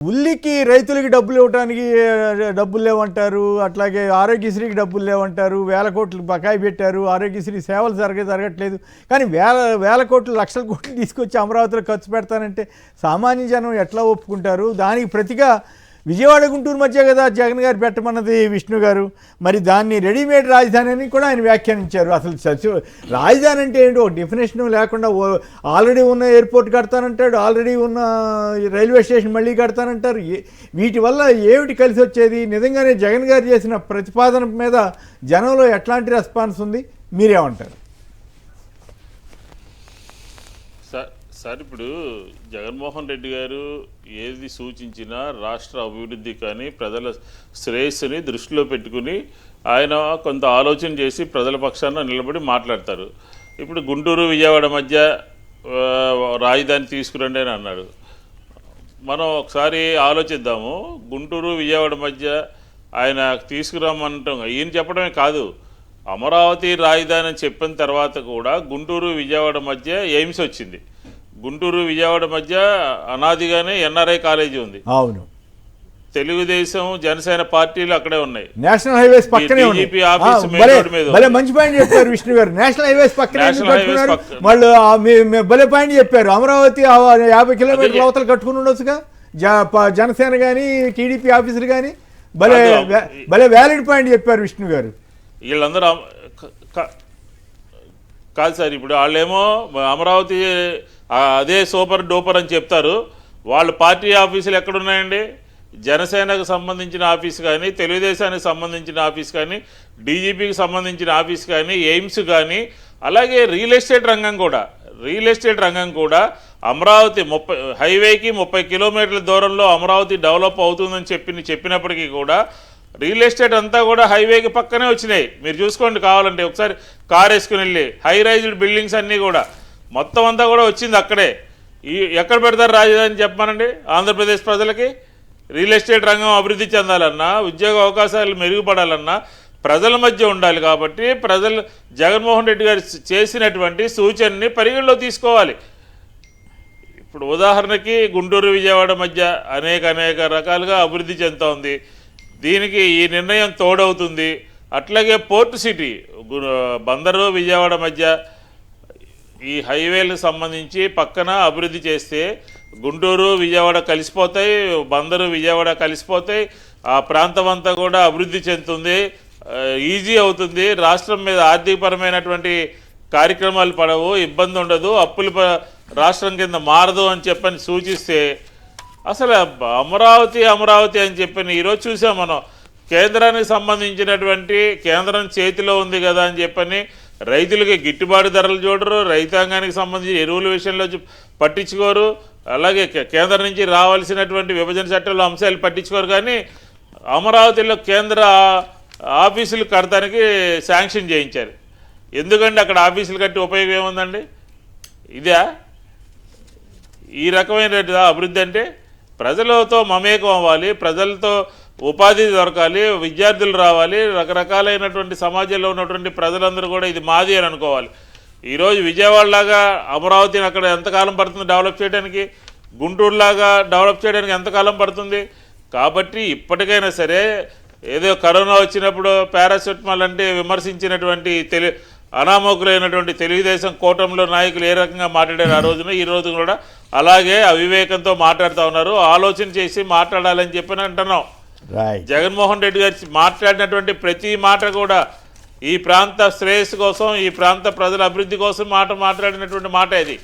ఉల్లికి రైతులకి డబ్బులు ఇవ్వడానికి డబ్బులు లేవంటారు. అట్లాగే ఆరోగ్యశ్రీకి డబ్బులు లేవంటారు. వేల కోట్లు బకాయి పెట్టారు. ఆరోగ్యశ్రీ సేవలు జరగట్లేదు. కానీ వేల కోట్లు లక్షల కోట్లు తీసుకొచ్చి అమరావతిలో ఖర్చు పెడతానంటే సామాన్య జనం ఎట్లా ఒప్పుకుంటారు? దానికి ప్రతిగా విజయవాడ గుంటూరు మధ్య కదా జగన్ గారు పెట్టమన్నది విష్ణు గారు. మరి దాన్ని రెడీమేడ్ రాజధాని అని కూడా ఆయన వ్యాఖ్యానించారు. అసలు రాజధాని అంటే ఏంటో డెఫినేషన్ లేకుండా ఆల్రెడీ ఉన్న ఎయిర్పోర్ట్ కడతానంటాడు, ఆల్రెడీ ఉన్న రైల్వే స్టేషన్ మళ్ళీ కడతానంటారు. వీటి వల్ల ఏమిటి కలిసి వచ్చేది? నిజంగానే జగన్ గారు చేసిన ప్రతిపాదన మీద జనంలో ఎట్లాంటి రెస్పాన్స్ ఉంది? మీరేమంటారు? సార్ ఇప్పుడు జగన్మోహన్ రెడ్డి గారు ఏది సూచించినా రాష్ట్ర అభివృద్ధి కానీ ప్రజల శ్రేయస్సుని దృష్టిలో పెట్టుకుని ఆయన కొంత ఆలోచన చేసి ప్రజల పక్షాన నిలబడి మాట్లాడతారు. ఇప్పుడు గుంటూరు విజయవాడ మధ్య రాజధాని తీసుకురండి అని అన్నాడు. మనం ఒకసారి ఆలోచిద్దాము. గుంటూరు విజయవాడ మధ్య ఆయన తీసుకురామంటాం. ఈయన చెప్పడమే కాదు, అమరావతి రాజధాని అని చెప్పిన తర్వాత కూడా గుంటూరు విజయవాడ మధ్య ఎయిమ్స్ వచ్చింది. గుంటూరు విజయవాడ మధ్య అనాదిగానే ఎన్ఆర్ఐ కాలేజీ ఉంది. అవును, తెలుగుదేశం జనసేన పార్టీలు అక్కడే ఉన్నాయి. నేషనల్ హైవేస్ పక్కనే మంచి పాయింట్ చెప్పారు విష్ణు గారు. నేషనల్ హైవేస్ పక్కనే వాళ్ళు భలే పాయింట్ చెప్పారు. అమరావతి 50 కిలోమీటర్ల అవతల కట్టుకుని ఉండొచ్చుగా జనసేన కానీ టీడీపీ ఆఫీసులు కానీ. భలే వ్యాలిడ్ పాయింట్ చెప్పారు విష్ణు గారు. వీళ్ళందరూ కాదు సార్, ఇప్పుడు వాళ్ళేమో అమరావతి అదే సూపర్ డూపర్ అని చెప్తారు. వాళ్ళ పార్టీ ఆఫీసులు ఎక్కడున్నాయండి? జనసేనకు సంబంధించిన ఆఫీస్ కానీ, తెలుగుదేశానికి సంబంధించిన ఆఫీస్ కానీ, డీజీపీకి సంబంధించిన ఆఫీస్ కానీ, ఎయిమ్స్ కానీ, అలాగే రియల్ ఎస్టేట్ రంగం కూడా అమరావతి హైవేకి 30 కిలోమీటర్ల దూరంలో అమరావతి డెవలప్ అవుతుందని చెప్పినప్పటికీ కూడా రియల్ ఎస్టేట్ అంతా కూడా హైవేకి పక్కనే వచ్చినాయి. మీరు చూసుకోండి, కావాలంటే ఒకసారి కార్ వేసుకుని వెళ్ళి హై రైజ్డ్ బిల్డింగ్స్ అన్నీ కూడా మొత్తం అంతా కూడా వచ్చింది అక్కడే. ఎక్కడ పెడతారు రాజధాని చెప్పమనండి ఆంధ్రప్రదేశ్ ప్రజలకి? రియల్ ఎస్టేట్ రంగం అభివృద్ధి చెందాలన్నా, ఉద్యోగ అవకాశాలు మెరుగుపడాలన్నా ప్రజల మధ్య ఉండాలి. కాబట్టి ప్రజలు జగన్మోహన్ రెడ్డి గారు చేసినటువంటి సూచనని పరిగణలో తీసుకోవాలి. ఇప్పుడు ఉదాహరణకి గుంటూరు విజయవాడ మధ్య అనేక రకాలుగా అభివృద్ధి చెందుతూ ఉంది. దీనికి ఈ నిర్ణయం తోడవుతుంది. అట్లాగే పోర్ట్ సిటీ బందరు విజయవాడ మధ్య ఈ హైవేలకు సంబంధించి పక్కన అభివృద్ధి చేస్తే గుంటూరు విజయవాడ కలిసిపోతాయి, బందరు విజయవాడ కలిసిపోతాయి. ఆ ప్రాంతం అంతా కూడా అభివృద్ధి చెందుతుంది, ఈజీ అవుతుంది. రాష్ట్రం మీద ఆర్థికపరమైనటువంటి కార్యక్రమాలు పడవు, ఇబ్బంది ఉండదు, అప్పుల రాష్ట్రం కింద మారదు అని చెప్పని సూచిస్తే అసలు అమరావతి అని చెప్పని ఈరోజు చూసాం మనం. కేంద్రానికి సంబంధించినటువంటి కేంద్రం చేతిలో ఉంది కదా అని చెప్పని రైతులకి గిట్టుబాటు ధరలు చూడరు, రైతాంగానికి సంబంధించి ఎరువుల విషయంలో పట్టించుకోరు, అలాగే కేంద్రం నుంచి రావాల్సినటువంటి విభజన చట్టంలో అంశాలు పట్టించుకోరు. కానీ అమరావతిలో కేంద్ర ఆఫీసులు కడతానికి శాంక్షన్ చేయించారు. ఎందుకంటే అక్కడ ఆఫీసులు కట్టి ఉపయోగం ఏముందండి? ఇదే ఈ రకమైన అభివృద్ధి అంటే ప్రజలతో మమేకం అవ్వాలి, ప్రజలతో ఉపాధి దొరకాలి, విద్యార్థులు రావాలి, రకరకాలైనటువంటి సమాజంలో ఉన్నటువంటి ప్రజలందరూ కూడా ఇది మాది అని అనుకోవాలి. ఈరోజు విజయవాడలాగా అమరావతిని అక్కడ ఎంతకాలం పడుతుంది డెవలప్ చేయడానికి? గుంటూరులాగా డెవలప్ చేయడానికి ఎంతకాలం పడుతుంది? కాబట్టి ఇప్పటికైనా సరే ఏదో కరోనా వచ్చినప్పుడు పారాసెటమాల్ అంటే విమర్శించినటువంటి అనామకులైనటువంటి తెలుగుదేశం కూటమిలో నాయకులు ఏ రకంగా మాట్లాడారు ఆ రోజున, ఈ రోజు కూడా అలాగే అవివేకంతో మాట్లాడుతూ ఉన్నారు. ఆలోచన చేసి మాట్లాడాలని చెప్పని అంటున్నాం. జగన్మోహన్ రెడ్డి గారు మాట్లాడినటువంటి ప్రతి మాట కూడా ఈ ప్రాంత శ్రేయస్సు కోసం, ఈ ప్రాంత ప్రజల అభివృద్ధి కోసం మాట్లాడినటువంటి మాట ఇది.